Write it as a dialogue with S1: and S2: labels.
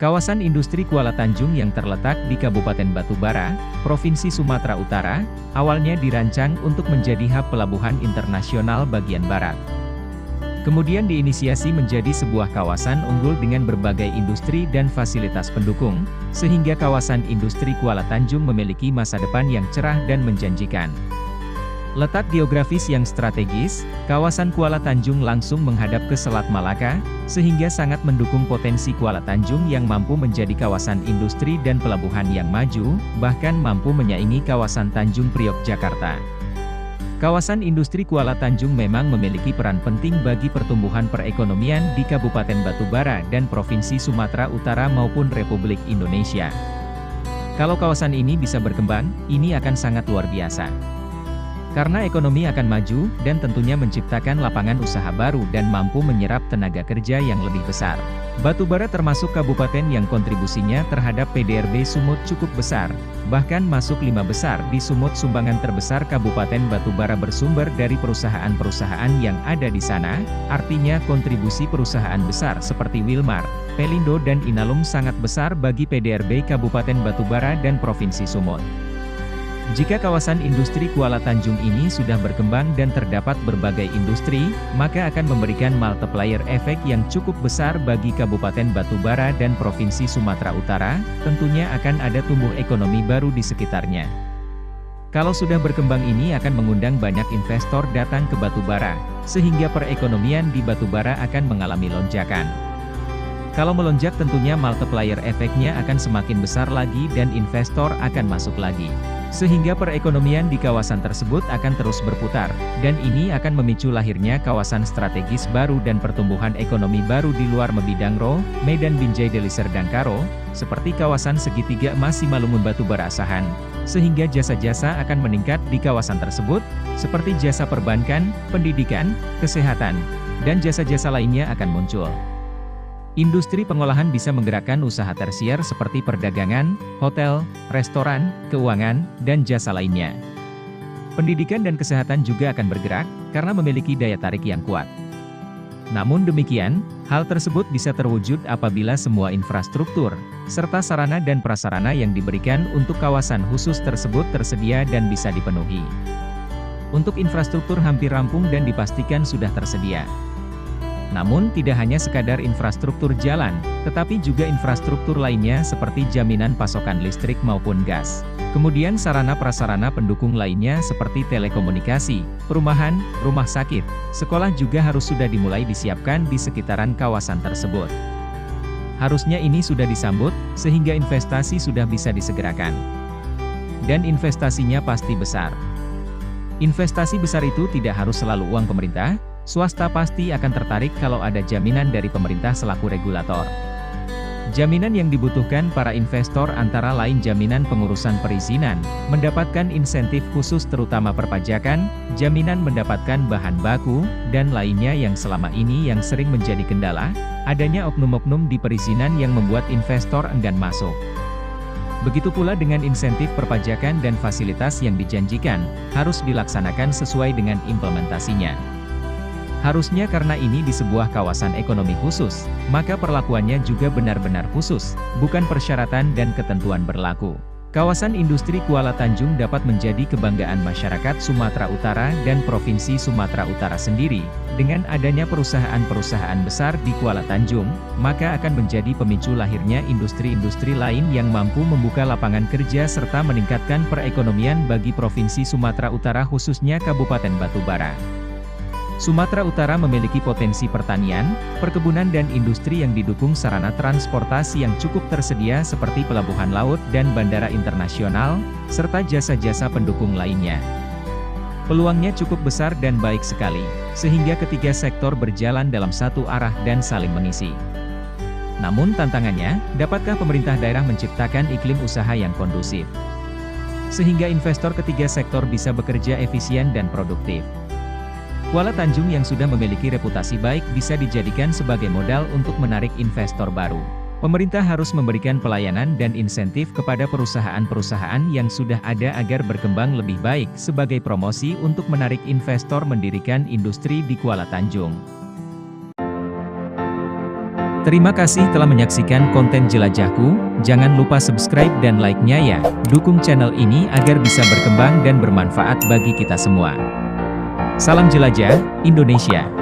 S1: Kawasan industri Kuala Tanjung yang terletak di Kabupaten Batubara, Provinsi Sumatera Utara, awalnya dirancang untuk menjadi hub pelabuhan internasional bagian barat. Kemudian diinisiasi menjadi sebuah kawasan unggul dengan berbagai industri dan fasilitas pendukung, sehingga kawasan industri Kuala Tanjung memiliki masa depan yang cerah dan menjanjikan. Letak geografis yang strategis, kawasan Kuala Tanjung langsung menghadap ke Selat Malaka, sehingga sangat mendukung potensi Kuala Tanjung yang mampu menjadi kawasan industri dan pelabuhan yang maju, bahkan mampu menyaingi kawasan Tanjung Priok Jakarta. Kawasan industri Kuala Tanjung memang memiliki peran penting bagi pertumbuhan perekonomian di Kabupaten Batubara dan Provinsi Sumatera Utara maupun Republik Indonesia. Kalau kawasan ini bisa berkembang, ini akan sangat luar biasa. Karena ekonomi akan maju, dan tentunya menciptakan lapangan usaha baru dan mampu menyerap tenaga kerja yang lebih besar. Batubara termasuk kabupaten yang kontribusinya terhadap PDRB Sumut cukup besar, bahkan masuk 5 besar di Sumut. Sumbangan terbesar Kabupaten Batubara bersumber dari perusahaan-perusahaan yang ada di sana, artinya kontribusi perusahaan besar seperti Wilmar, Pelindo dan Inalum sangat besar bagi PDRB Kabupaten Batubara dan Provinsi Sumut. Jika kawasan industri Kuala Tanjung ini sudah berkembang dan terdapat berbagai industri, maka akan memberikan multiplier efek yang cukup besar bagi Kabupaten Batubara dan Provinsi Sumatera Utara, tentunya akan ada tumbuh ekonomi baru di sekitarnya. Kalau sudah berkembang ini akan mengundang banyak investor datang ke Batubara, sehingga perekonomian di Batubara akan mengalami lonjakan. Kalau melonjak tentunya multiplier efeknya akan semakin besar lagi dan investor akan masuk lagi. Sehingga perekonomian di kawasan tersebut akan terus berputar, dan ini akan memicu lahirnya kawasan strategis baru dan pertumbuhan ekonomi baru di luar Mebidangro, Medan Binjai Deli Serdang Karo, seperti kawasan segitiga emas Simalungun Batubara Asahan, sehingga jasa-jasa akan meningkat di kawasan tersebut, seperti jasa perbankan, pendidikan, kesehatan, dan jasa-jasa lainnya akan muncul. Industri pengolahan bisa menggerakkan usaha tersier seperti perdagangan, hotel, restoran, keuangan, dan jasa lainnya. Pendidikan dan kesehatan juga akan bergerak, karena memiliki daya tarik yang kuat. Namun demikian, hal tersebut bisa terwujud apabila semua infrastruktur, serta sarana dan prasarana yang diberikan untuk kawasan khusus tersebut tersedia dan bisa dipenuhi. Untuk infrastruktur hampir rampung dan dipastikan sudah tersedia. Namun tidak hanya sekadar infrastruktur jalan, tetapi juga infrastruktur lainnya seperti jaminan pasokan listrik maupun gas. Kemudian sarana-prasarana pendukung lainnya seperti telekomunikasi, perumahan, rumah sakit, sekolah juga harus sudah dimulai disiapkan di sekitaran kawasan tersebut. Harusnya ini sudah disambut, sehingga investasi sudah bisa disegerakan. Dan investasinya pasti besar. Investasi besar itu tidak harus selalu uang pemerintah, swasta pasti akan tertarik kalau ada jaminan dari pemerintah selaku regulator. Jaminan yang dibutuhkan para investor antara lain jaminan pengurusan perizinan, mendapatkan insentif khusus terutama perpajakan, jaminan mendapatkan bahan baku, dan lainnya yang selama ini yang sering menjadi kendala, adanya oknum-oknum di perizinan yang membuat investor enggan masuk. Begitu pula dengan insentif perpajakan dan fasilitas yang dijanjikan, harus dilaksanakan sesuai dengan implementasinya. Harusnya karena ini di sebuah kawasan ekonomi khusus, maka perlakuannya juga benar-benar khusus, bukan persyaratan dan ketentuan berlaku. Kawasan industri Kuala Tanjung dapat menjadi kebanggaan masyarakat Sumatera Utara dan Provinsi Sumatera Utara sendiri. Dengan adanya perusahaan-perusahaan besar di Kuala Tanjung, maka akan menjadi pemicu lahirnya industri-industri lain yang mampu membuka lapangan kerja serta meningkatkan perekonomian bagi Provinsi Sumatera Utara khususnya Kabupaten Batubara. Sumatera Utara memiliki potensi pertanian, perkebunan dan industri yang didukung sarana transportasi yang cukup tersedia seperti pelabuhan laut dan bandara internasional, serta jasa-jasa pendukung lainnya. Peluangnya cukup besar dan baik sekali, sehingga ketiga sektor berjalan dalam satu arah dan saling mengisi. Namun tantangannya, dapatkah pemerintah daerah menciptakan iklim usaha yang kondusif? Sehingga investor ketiga sektor bisa bekerja efisien dan produktif. Kuala Tanjung yang sudah memiliki reputasi baik bisa dijadikan sebagai modal untuk menarik investor baru. Pemerintah harus memberikan pelayanan dan insentif kepada perusahaan-perusahaan yang sudah ada agar berkembang lebih baik sebagai promosi untuk menarik investor mendirikan industri di Kuala Tanjung. Terima kasih telah menyaksikan konten jelajahku, jangan lupa subscribe dan like-nya ya, dukung channel ini agar bisa berkembang dan bermanfaat bagi kita semua. Salam jelajah, Indonesia.